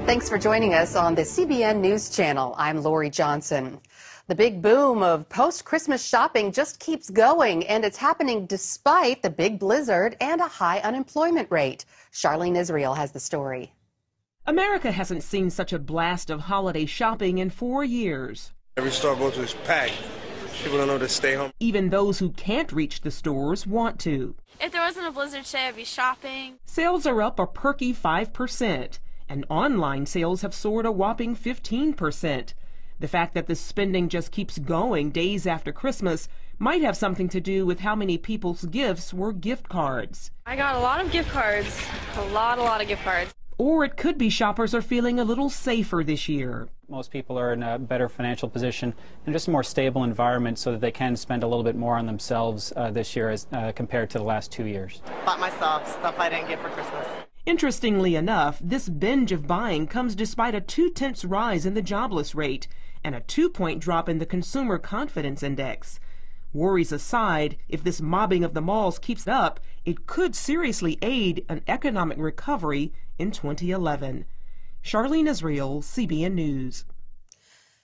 Thanks for joining us on the CBN News Channel. I'm Lori Johnson. The big boom of post-Christmas shopping just keeps going, and it's happening despite the big blizzard and a high unemployment rate. Charlene Israel has the story. America hasn't seen such a blast of holiday shopping in 4 years. Every store I go to is packed. People don't know to stay home. Even those who can't reach the stores want to. If there wasn't a blizzard today, I'd be shopping. Sales are up a perky 5%, and online sales have soared a whopping 15%. The fact that the spending just keeps going days after Christmas might have something to do with how many people's gifts were gift cards. I got a lot of gift cards, a lot of gift cards. Or it could be shoppers are feeling a little safer this year. Most people are in a better financial position and just a more stable environment so that they can spend a little bit more on themselves this year as compared to the last 2 years. Bought myself stuff I didn't get for Christmas. Interestingly enough, this binge of buying comes despite a 0.2 rise in the jobless rate and a 2-point drop in the Consumer Confidence Index. Worries aside, if this mobbing of the malls keeps up, it could seriously aid an economic recovery in 2011. Charlene Israel, CBN News.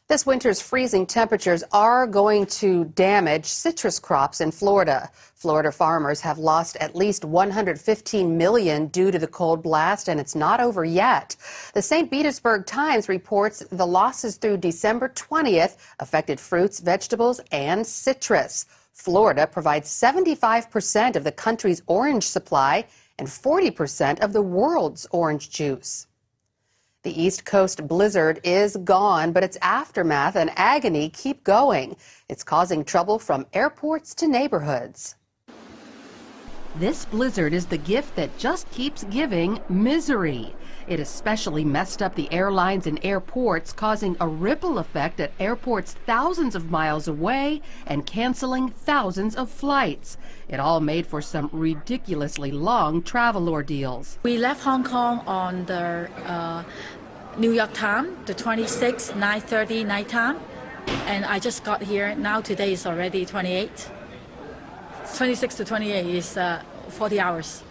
This winter's freezing temperatures are going to damage citrus crops in Florida. Florida farmers have lost at least $115 million due to the cold blast, and it's not over yet. The St. Petersburg Times reports the losses through December 20th affected fruits, vegetables, and citrus. Florida provides 75% of the country's orange supply and 40% of the world's orange juice. The East Coast blizzard is gone, but its aftermath and agony keep going. It's causing trouble from airports to neighborhoods. This blizzard is the gift that just keeps giving misery. It especially messed up the airlines and airports, causing a ripple effect at airports thousands of miles away and canceling thousands of flights. It all made for some ridiculously long travel ordeals. We left Hong Kong on the New York time, the 26th, 9:30 nighttime, and I just got here. Now today is already 28. 26 to 28 is 40 hours.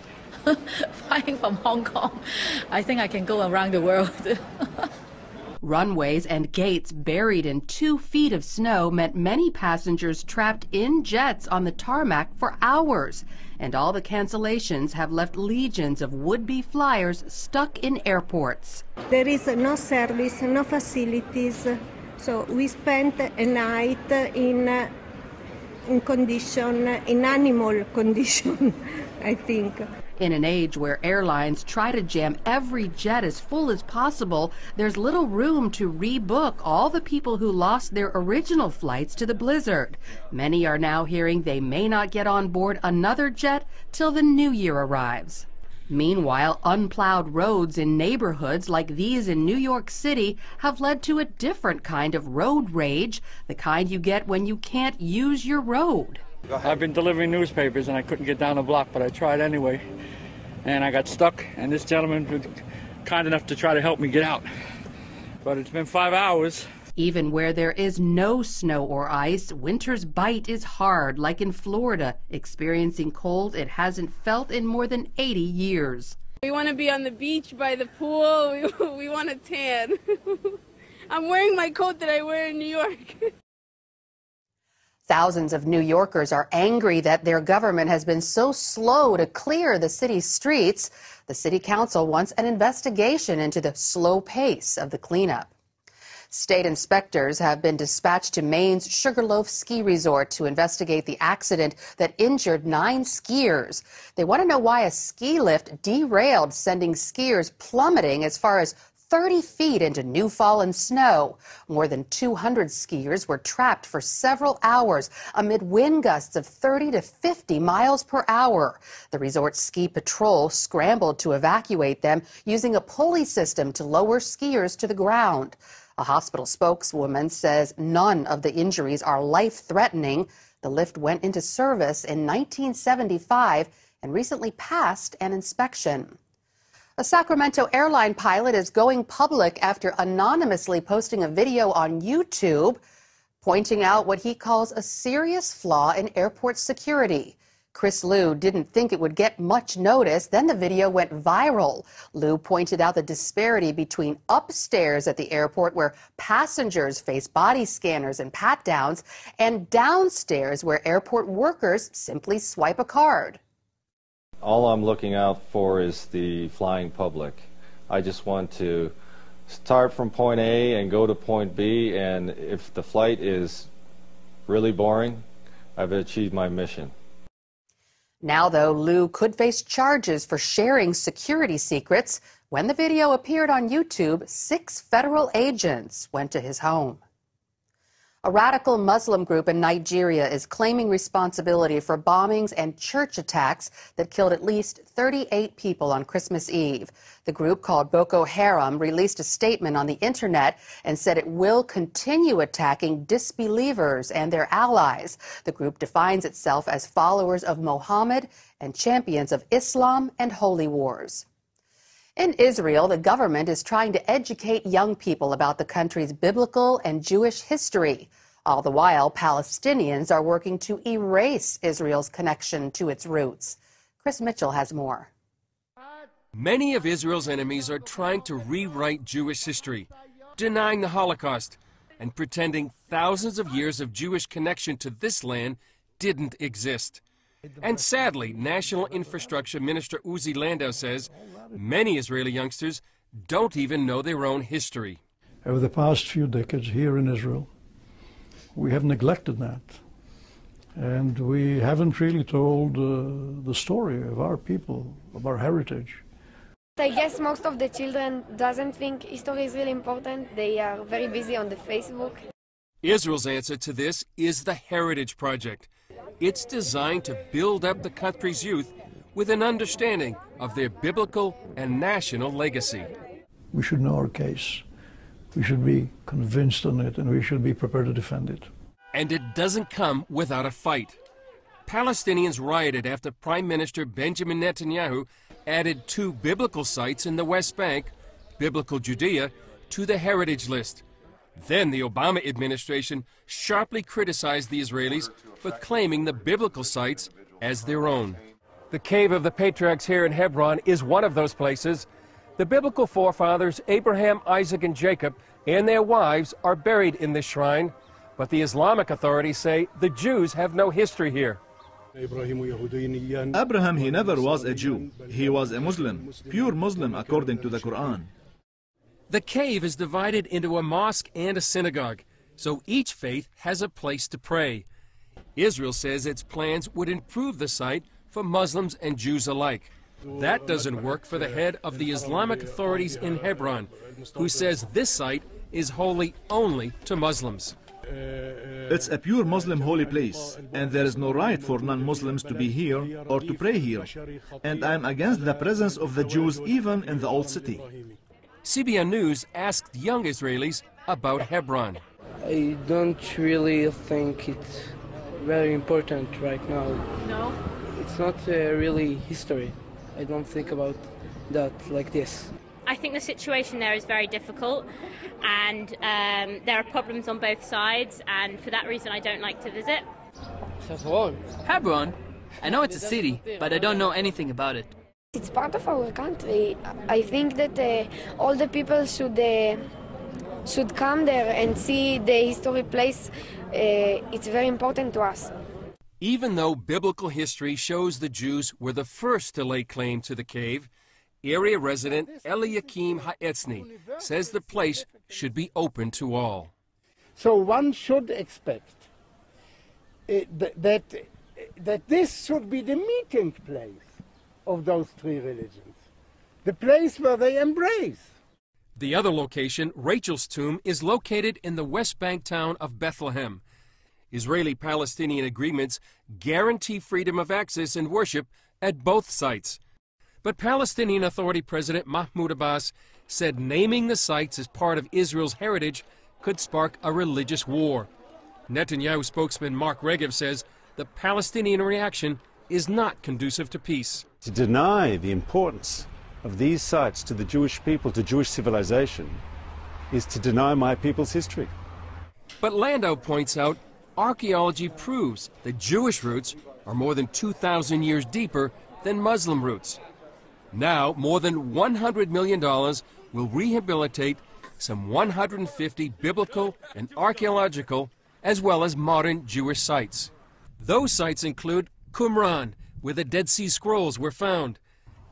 Flying from Hong Kong, I think I can go around the world. Runways and gates buried in 2 feet of snow meant many passengers trapped in jets on the tarmac for hours. And all the cancellations have left legions of would-be flyers stuck in airports. There is no service, no facilities, so we spent a night in animal condition, I think. In an age where airlines try to jam every jet as full as possible, there's little room to rebook all the people who lost their original flights to the blizzard. Many are now hearing they may not get on board another jet till the new year arrives. Meanwhile, unplowed roads in neighborhoods like these in New York City have led to a different kind of road rage, the kind you get when you can't use your road. I've been delivering newspapers and I couldn't get down the block, but I tried anyway. And I got stuck, and this gentleman was kind enough to try to help me get out. But it's been 5 hours. Even where there is no snow or ice, winter's bite is hard, like in Florida, experiencing cold it hasn't felt in more than 80 years. We want to be on the beach by the pool. We want to tan. I'm wearing my coat that I wear in New York. Thousands of New Yorkers are angry that their government has been so slow to clear the city's streets. The city council wants an investigation into the slow pace of the cleanup. State inspectors have been dispatched to Maine's Sugarloaf Ski Resort to investigate the accident that injured 9 skiers. They want to know why a ski lift derailed, sending skiers plummeting as far as 30 feet into new fallen snow. More than 200 skiers were trapped for several hours amid wind gusts of 30 to 50 miles per hour. The resort ski patrol scrambled to evacuate them using a pulley system to lower skiers to the ground. A hospital spokeswoman says none of the injuries are life-threatening. The lift went into service in 1975 and recently passed an inspection. A Sacramento airline pilot is going public after anonymously posting a video on YouTube pointing out what he calls a serious flaw in airport security. Chris Liu didn't think it would get much notice. Then the video went viral. Liu pointed out the disparity between upstairs at the airport, where passengers face body scanners and pat-downs, and downstairs, where airport workers simply swipe a card. All I'm looking out for is the flying public. I just want to start from point A and go to point B, and if the flight is really boring, I've achieved my mission. Now, though, Liu could face charges for sharing security secrets. When the video appeared on YouTube, 6 federal agents went to his home. A radical Muslim group in Nigeria is claiming responsibility for bombings and church attacks that killed at least 38 people on Christmas Eve. The group, called Boko Haram, released a statement on the internet and said it will continue attacking disbelievers and their allies. The group defines itself as followers of Mohammed and champions of Islam and holy wars. In Israel, the government is trying to educate young people about the country's biblical and Jewish history. All the while, Palestinians are working to erase Israel's connection to its roots. Chris Mitchell has more. Many of Israel's enemies are trying to rewrite Jewish history, denying the Holocaust, and pretending thousands of years of Jewish connection to this land didn't exist. And sadly, National Infrastructure Minister Uzi Landau says many Israeli youngsters don't even know their own history. Over the past few decades here in Israel, we have neglected that. And we haven't really told the story of our people, of our heritage. I guess most of the children doesn't think history is really important. They are very busy on the Facebook. Israel's answer to this is the Heritage Project. It's designed to build up the country's youth with an understanding of their biblical and national legacy. We should know our case. We should be convinced on it, and we should be prepared to defend it. And it doesn't come without a fight. Palestinians rioted after Prime Minister Benjamin Netanyahu added 2 biblical sites in the West Bank, Biblical Judea, to the heritage list. Then the Obama administration sharply criticized the Israelis for claiming the biblical sites as their own. The Cave of the Patriarchs here in Hebron is one of those places. The biblical forefathers Abraham, Isaac, and Jacob and their wives are buried in this shrine, but the Islamic authorities say the Jews have no history here. Abraham, he never was a Jew. He was a Muslim, pure Muslim according to the Quran. The cave is divided into a mosque and a synagogue, so each faith has a place to pray. Israel says its plans would improve the site for Muslims and Jews alike. That doesn't work for the head of the Islamic authorities in Hebron, who says this site is holy only to Muslims. It's a pure Muslim holy place, and there is no right for non-Muslims to be here or to pray here. And I'm against the presence of the Jews even in the old city. CBN News asked young Israelis about Hebron. I don't really think it's very important right now. No? It's not really history. I don't think about that like this. I think the situation there is very difficult, and there are problems on both sides, and for that reason I don't like to visit. Hebron? I know it's a city, but I don't know anything about it. It's part of our country. I think that all the people should come there and see the historic place. It's very important to us. Even though biblical history shows the Jews were the first to lay claim to the cave, area resident Eliakim Ha'etzni says the place should be open to all. So one should expect that this should be the meeting place of those 3 religions, the place where they embrace. The other location, Rachel's tomb, is located in the West Bank town of Bethlehem. Israeli-Palestinian agreements guarantee freedom of access and worship at both sites. But Palestinian Authority President Mahmoud Abbas said naming the sites as part of Israel's heritage could spark a religious war. Netanyahu spokesman Mark Regev says the Palestinian reaction is not conducive to peace. To deny the importance of these sites to the Jewish people, to Jewish civilization, is to deny my people's history. But Landau points out archaeology proves the Jewish roots are more than 2,000 years deeper than Muslim roots. Now, more than $100 million will rehabilitate some 150 biblical and archaeological as well as modern Jewish sites. Those sites include Qumran, where the Dead Sea Scrolls were found,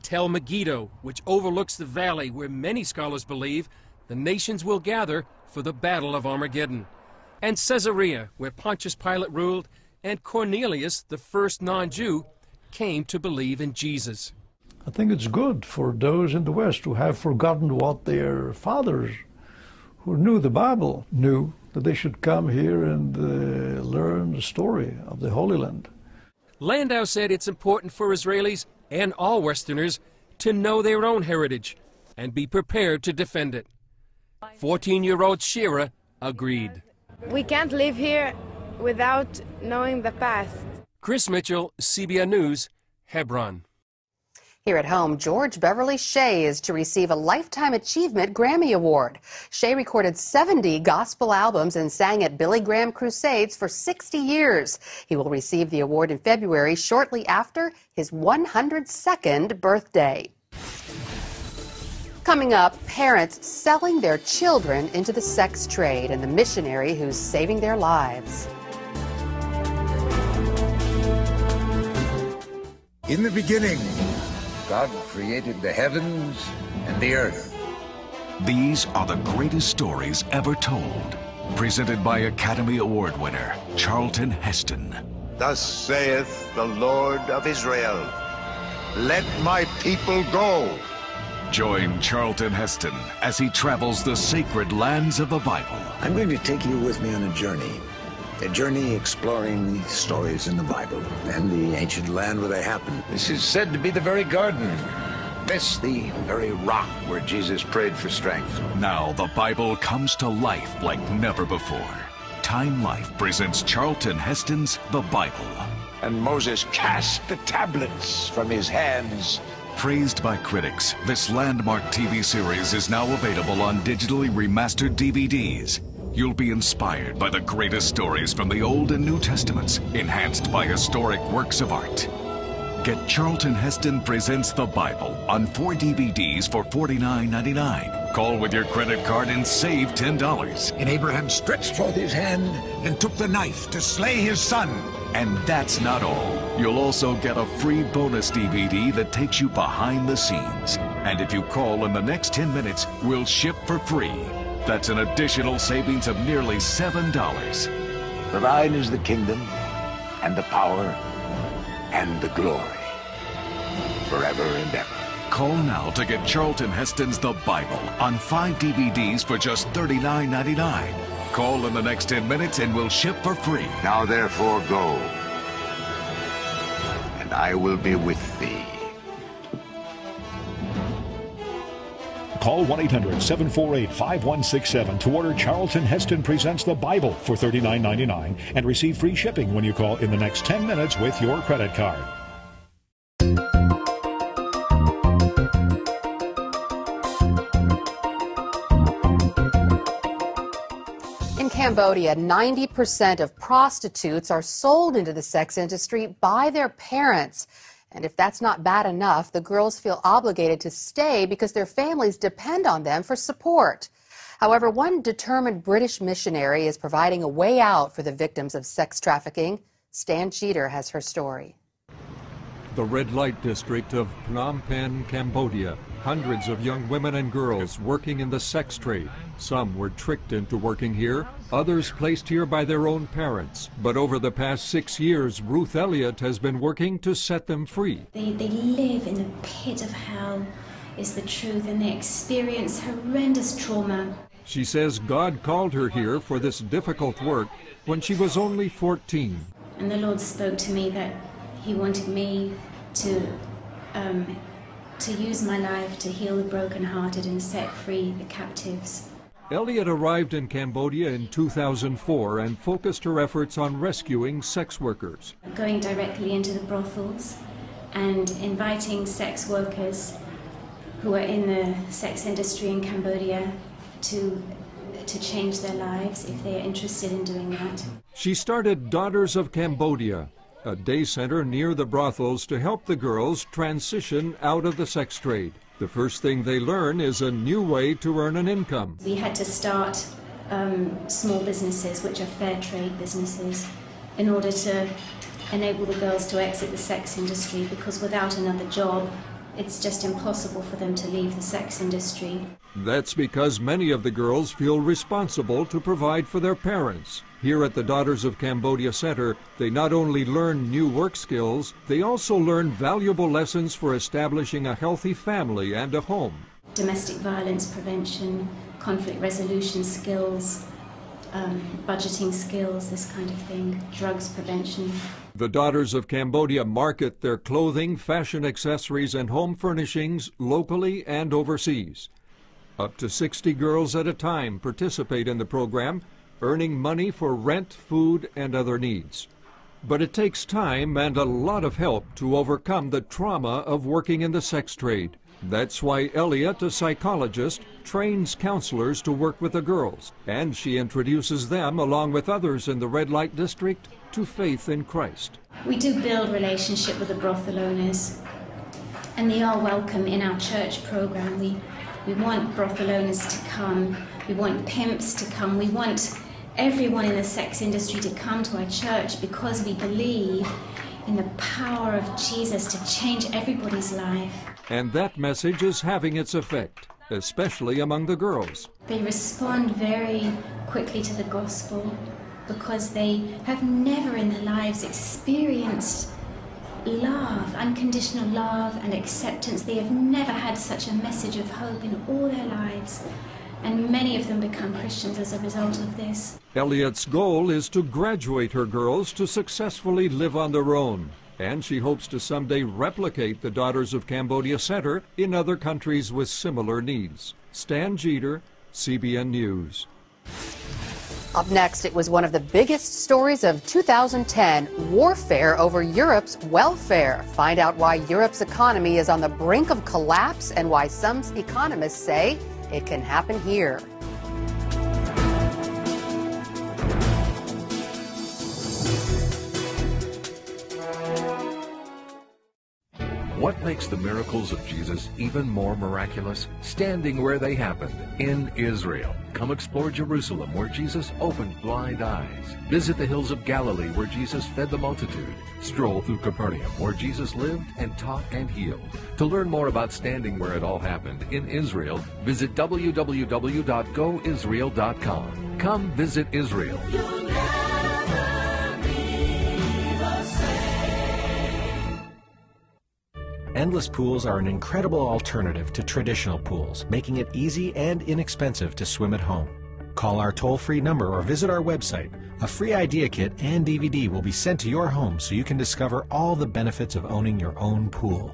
Tel Megiddo, which overlooks the valley where many scholars believe the nations will gather for the Battle of Armageddon, and Caesarea, where Pontius Pilate ruled, and Cornelius, the first non-Jew, came to believe in Jesus. I think it's good for those in the West who have forgotten what their fathers, who knew the Bible, knew, that they should come here and learn the story of the Holy Land. Landau said it's important for Israelis and all Westerners to know their own heritage and be prepared to defend it. 14-year-old Shira agreed. We can't live here without knowing the past. Chris Mitchell, CBN News, Hebron. Here at home, George Beverly Shea is to receive a Lifetime Achievement Grammy Award. Shea recorded 70 gospel albums and sang at Billy Graham Crusades for 60 years. He will receive the award in February, shortly after his 102nd birthday. Coming up, parents selling their children into the sex trade and the missionary who's saving their lives. In the beginning, God created the heavens and the earth. These are the greatest stories ever told. Presented by Academy Award winner Charlton Heston. Thus saith the Lord of Israel, let my people go. Join Charlton Heston as he travels the sacred lands of the Bible. I'm going to take you with me on a journey exploring the stories in the Bible and the ancient land where they happened. This is said to be the very garden. This, the very rock where Jesus prayed for strength. Now the Bible comes to life like never before. Time Life presents Charlton Heston's The Bible. And Moses cast the tablets from his hands. Praised by critics, this landmark TV series is now available on digitally remastered DVDs. You'll be inspired by the greatest stories from the Old and New Testaments, enhanced by historic works of art. Get Charlton Heston Presents the Bible on 4 DVDs for $49.99. Call with your credit card and save $10. And Abraham stretched forth his hand and took the knife to slay his son. And that's not all. You'll also get a free bonus DVD that takes you behind the scenes. And if you call in the next 10 minutes, we'll ship for free. That's an additional savings of nearly $7. For thine is the kingdom, and the power, and the glory, forever and ever. Call now to get Charlton Heston's The Bible on 5 DVDs for just $39.99. Call in the next 10 minutes and we'll ship for free. Now therefore go, and I will be with thee. Call 1-800-748-5167 to order Charlton Heston Presents the Bible for $39.99 and receive free shipping when you call in the next 10 minutes with your credit card. In Cambodia, 90% of prostitutes are sold into the sex industry by their parents. And if that's not bad enough, the girls feel obligated to stay because their families depend on them for support. However, one determined British missionary is providing a way out for the victims of sex trafficking. Stan Cheater has her story. The red light district of Phnom Penh, Cambodia. Hundreds of young women and girls working in the sex trade. Some were tricked into working here, others placed here by their own parents. But over the past 6 years, Ruth Elliott has been working to set them free. They live in the pit of hell, is the truth, and they experience horrendous trauma. She says God called her here for this difficult work when she was only 14. And the Lord spoke to me that He wanted me to use my life to heal the brokenhearted and set free the captives. Elliott arrived in Cambodia in 2004 and focused her efforts on rescuing sex workers. Going directly into the brothels and inviting sex workers who are in the sex industry in Cambodia to change their lives if they are interested in doing that. She started Daughters of Cambodia, a day center near the brothels to help the girls transition out of the sex trade. The first thing they learn is a new way to earn an income. We had to start small businesses, which are fair trade businesses, in order to enable the girls to exit the sex industry, because without another job, it's just impossible for them to leave the sex industry. That's because many of the girls feel responsible to provide for their parents. Here at the Daughters of Cambodia Center, they not only learn new work skills, they also learn valuable lessons for establishing a healthy family and a home. Domestic violence prevention, conflict resolution skills, budgeting skills, this kind of thing, drugs prevention. The Daughters of Cambodia market their clothing, fashion accessories, and home furnishings locally and overseas. Up to 60 girls at a time participate in the program, earning money for rent, food, and other needs. But it takes time and a lot of help to overcome the trauma of working in the sex trade. That's why Elliot, a psychologist, trains counselors to work with the girls, and she introduces them, along with others in the red light district, to faith in Christ. We do build relationship with the brothel owners, and they are welcome in our church program. We want brothel owners to come, we want pimps to come, we want everyone in the sex industry to come to our church, because we believe in the power of Jesus to change everybody's life. And that message is having its effect, especially among the girls. They respond very quickly to the gospel because they have never in their lives experienced love, unconditional love and acceptance. They have never had such a message of hope in all their lives. And many of them become Christians as a result of this. Elliot's goal is to graduate her girls to successfully live on their own. And she hopes to someday replicate the Daughters of Cambodia Center in other countries with similar needs. Stan Jeter, CBN News. Up next, it was one of the biggest stories of 2010, warfare over Europe's welfare. Find out why Europe's economy is on the brink of collapse and why some economists say it can happen here. What makes the miracles of Jesus even more miraculous? Standing where they happened, in Israel. Come explore Jerusalem, where Jesus opened blind eyes. Visit the hills of Galilee, where Jesus fed the multitude. Stroll through Capernaum, where Jesus lived and taught and healed. To learn more about standing where it all happened, in Israel, visit www.goisrael.com. Come visit Israel. Endless pools are an incredible alternative to traditional pools, making it easy and inexpensive to swim at home. Call our toll-free number or visit our website. A free idea kit and DVD will be sent to your home so you can discover all the benefits of owning your own pool.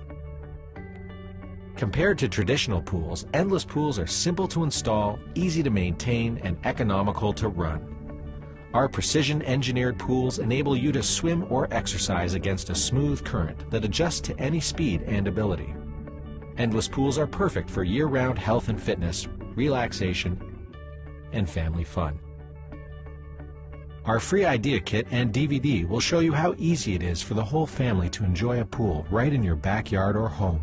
Compared to traditional pools, endless pools are simple to install, easy to maintain, and economical to run. Our precision-engineered pools enable you to swim or exercise against a smooth current that adjusts to any speed and ability. Endless pools are perfect for year-round health and fitness, relaxation, and family fun. Our free idea kit and DVD will show you how easy it is for the whole family to enjoy a pool right in your backyard or home.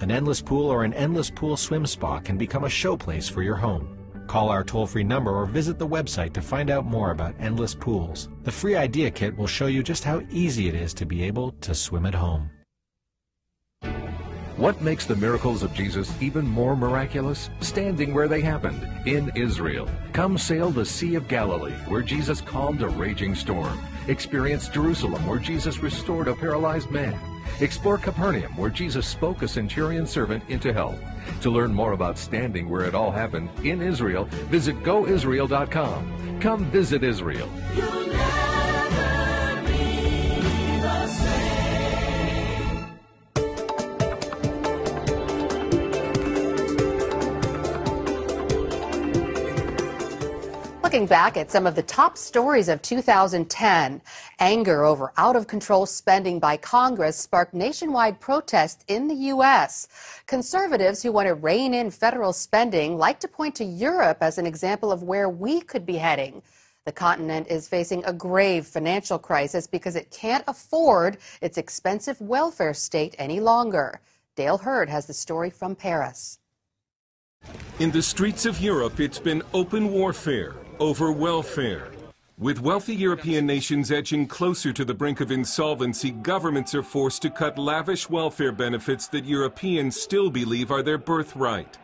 An endless pool or an endless pool swim spa can become a showplace for your home. Call our toll-free number or visit the website to find out more about endless pools. The free idea kit will show you just how easy it is to be able to swim at home. What makes the miracles of Jesus even more miraculous? Standing where they happened, in Israel. Come sail the Sea of Galilee, where Jesus calmed a raging storm. Experience Jerusalem, where Jesus restored a paralyzed man. Explore Capernaum, where Jesus spoke a centurion servant into health. To learn more about standing where it all happened, in Israel, visit goisrael.com. Come visit Israel. Looking back at some of the top stories of 2010, anger over out-of-control spending by Congress sparked nationwide protests in the U.S. Conservatives who want to rein in federal spending like to point to Europe as an example of where we could be heading. The continent is facing a grave financial crisis because it can't afford its expensive welfare state any longer. Dale Hurd has the story from Paris. In the streets of Europe, it's been open warfare over welfare. With wealthy European nations edging closer to the brink of insolvency, governments are forced to cut lavish welfare benefits that Europeans still believe are their birthright.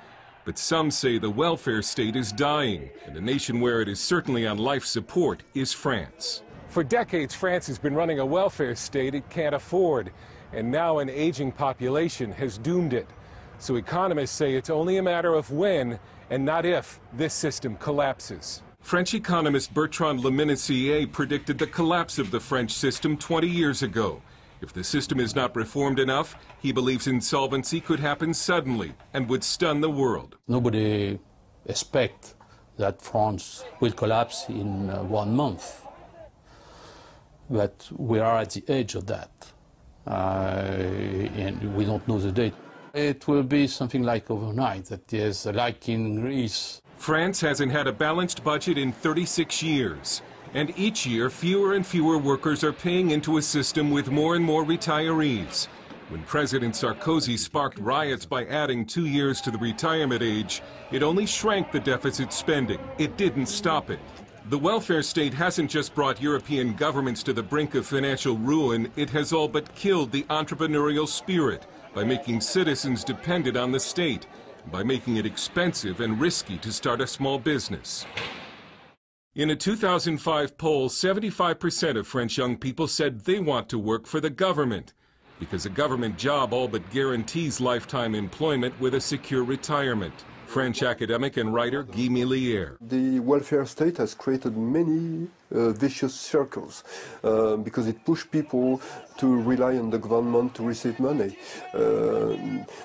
But some say the welfare state is dying, and a nation where it is certainly on life support is France. For decades, France has been running a welfare state it can't afford, and now an aging population has doomed it. So economists say it's only a matter of when and not if this system collapses. French economist Bertrand Lemenessier predicted the collapse of the French system 20 years ago. If the system is not reformed enough, he believes insolvency could happen suddenly and would stun the world. Nobody expects that France will collapse in 1 month. But we are at the edge of that, and we don't know the date. It will be something like overnight, that is, like in Greece. France hasn't had a balanced budget in 36 years. And each year, fewer and fewer workers are paying into a system with more and more retirees. When President Sarkozy sparked riots by adding 2 years to the retirement age, it only shrank the deficit spending. It didn't stop it. The welfare state hasn't just brought European governments to the brink of financial ruin, it has all but killed the entrepreneurial spirit by making citizens dependent on the state, and by making it expensive and risky to start a small business. In a 2005 poll, 75% of French young people said they want to work for the government, because a government job all but guarantees lifetime employment with a secure retirement. French academic and writer Guy Millière. The welfare state has created many vicious circles because it pushed people to rely on the government to receive money.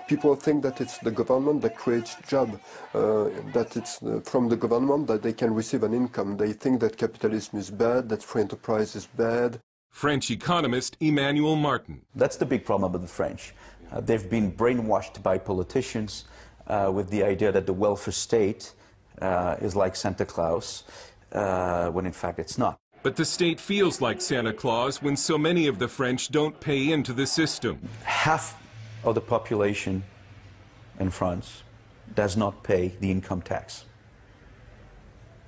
People think that it's the government that creates jobs, that it's from the government that they can receive an income. They think that capitalism is bad, that free enterprise is bad. French economist Emmanuel Martin. That's the big problem with the French. They've been brainwashed by politicians with the idea that the welfare state is like Santa Claus, when in fact it's not. But the state feels like Santa Claus when so many of the French don't pay into the system. Half of the population in France does not pay the income tax.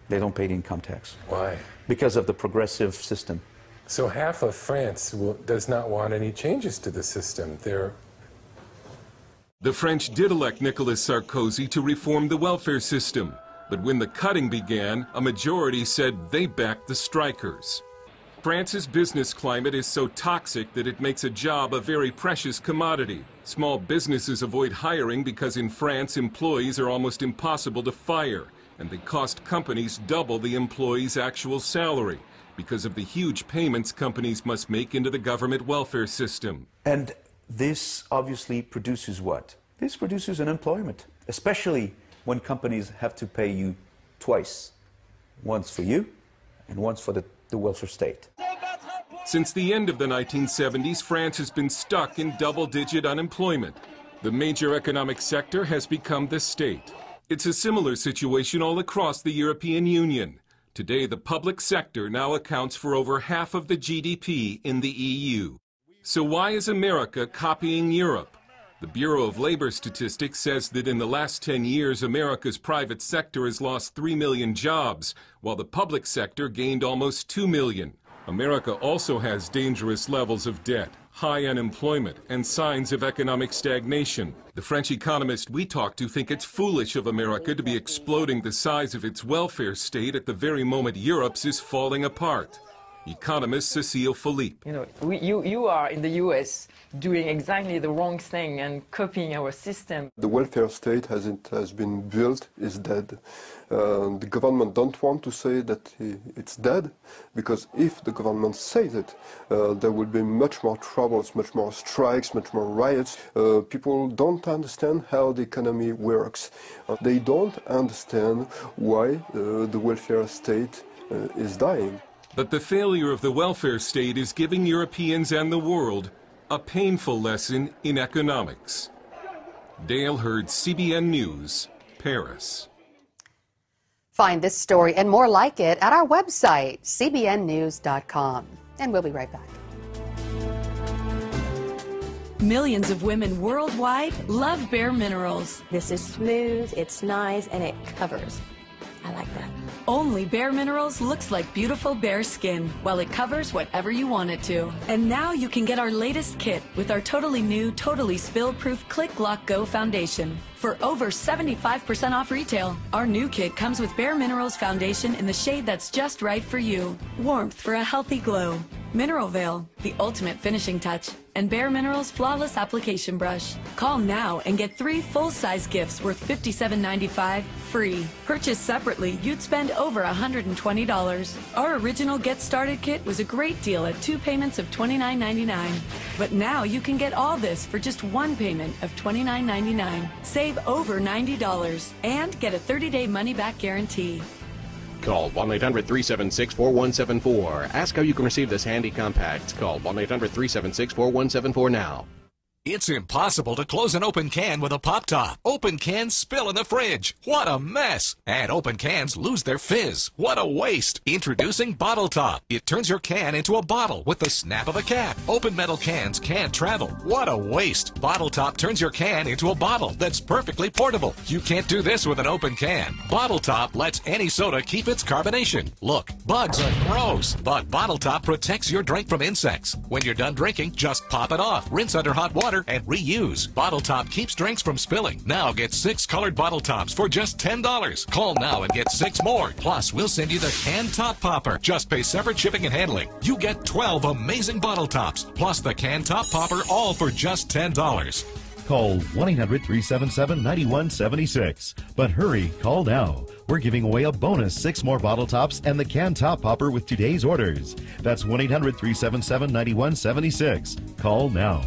They don't pay the income tax. Why? Because of the progressive system. So half of France does not want any changes to the system. The French did elect Nicolas Sarkozy to reform the welfare system, but when the cutting began, a majority said they backed the strikers. France's business climate is so toxic that it makes a job a very precious commodity. Small businesses avoid hiring because in France employees are almost impossible to fire, and they cost companies double the employee's actual salary because of the huge payments companies must make into the government welfare system. And this obviously produces what? This produces unemployment, especially when companies have to pay you twice, once for you and once for the welfare state. Since the end of the 1970s, France has been stuck in double-digit unemployment. The major economic sector has become the state. It's a similar situation all across the European Union. Today, the public sector now accounts for over half of the GDP in the EU. So why is America copying Europe? The Bureau of Labor Statistics says that in the last 10 years, America's private sector has lost 3 million jobs, while the public sector gained almost 2 million. America also has dangerous levels of debt, high unemployment, and signs of economic stagnation. The French economists we talked to think it's foolish of America to be exploding the size of its welfare state at the very moment Europe's is falling apart. Economist Cécile Philippe. You are in the US doing exactly the wrong thing and copying our system. The welfare state, as it has been built, is dead. The government don't want to say that it's dead, because if the government says it, there will be much more troubles, much more strikes, much more riots. People don't understand how the economy works. They don't understand why the welfare state is dying. But the failure of the welfare state is giving Europeans and the world a painful lesson in economics. Dale Hurd, CBN News, Paris. Find this story and more like it at our website, cbnnews.com. And we'll be right back. Millions of women worldwide love Bare Minerals. This is smooth, it's nice, and it covers. I like that. Only Bare Minerals looks like beautiful bare skin, while it covers whatever you want it to. And now you can get our latest kit with our totally new, totally spill-proof Click Lock Go foundation. For over 75% off retail, our new kit comes with Bare Minerals foundation in the shade that's just right for you. Warmth for a healthy glow. Mineral Veil, the ultimate finishing touch, and Bare Minerals Flawless Application Brush. Call now and get 3 full-size gifts worth $57.95 free. Purchased separately, you'd spend over $120. Our original Get Started kit was a great deal at 2 payments of $29.99. But now you can get all this for just 1 payment of $29.99. Save over $90 and get a 30-day money-back guarantee. Call 1-800-376-4174. Ask how you can receive this handy compact. Call 1-800-376-4174 now. It's impossible to close an open can with a pop top. Open cans spill in the fridge. What a mess. And open cans lose their fizz. What a waste. Introducing Bottle Top. It turns your can into a bottle with the snap of a cap. Open metal cans can't travel. What a waste. Bottle Top turns your can into a bottle that's perfectly portable. You can't do this with an open can. Bottle Top lets any soda keep its carbonation. Look, bugs are gross, but Bottle Top protects your drink from insects. When you're done drinking, just pop it off. Rinse under hot water and reuse. Bottle Top keeps drinks from spilling. Now get 6 colored bottle tops for just $10. Call now and get 6 more. Plus, we'll send you the can top popper. Just pay separate shipping and handling. You get 12 amazing bottle tops, plus the can top popper, all for just $10. Call 1-800-377-9176. But hurry, call now. We're giving away a bonus 6 more bottle tops and the can top popper with today's orders. That's 1-800-377-9176. Call now.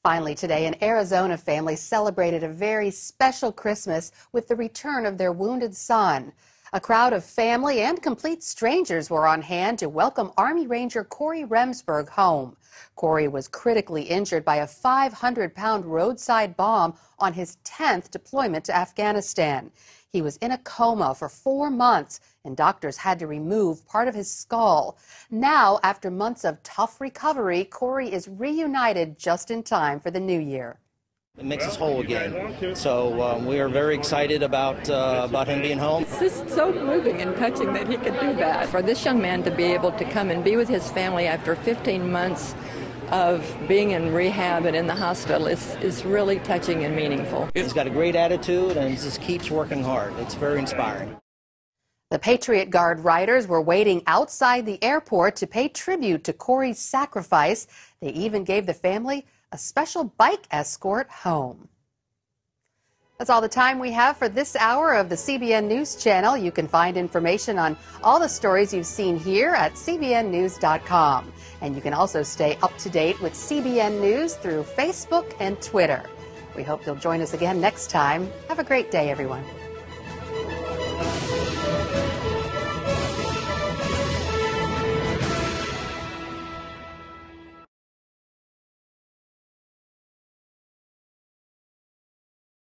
Finally today, an Arizona family celebrated a very special Christmas with the return of their wounded son. A crowd of family and complete strangers were on hand to welcome Army Ranger Corey Remsburg home. Corey was critically injured by a 500-pound roadside bomb on his 10th deployment to Afghanistan. He was in a coma for 4 months, and doctors had to remove part of his skull. Now, after months of tough recovery, Corey is reunited just in time for the new year. It makes us whole again. So we are very excited about him being home. It's just so moving and touching that he could do that. For this young man to be able to come and be with his family after 15 months of being in rehab and in the hospital is really touching and meaningful. He's got a great attitude and just keeps working hard. It's very inspiring. The Patriot Guard riders were waiting outside the airport to pay tribute to Corey's sacrifice. They even gave the family a special bike escort home. That's all the time we have for this hour of the CBN News Channel. You can find information on all the stories you've seen here at cbnnews.com. And you can also stay up to date with CBN News through Facebook and Twitter. We hope you'll join us again next time. Have a great day, everyone.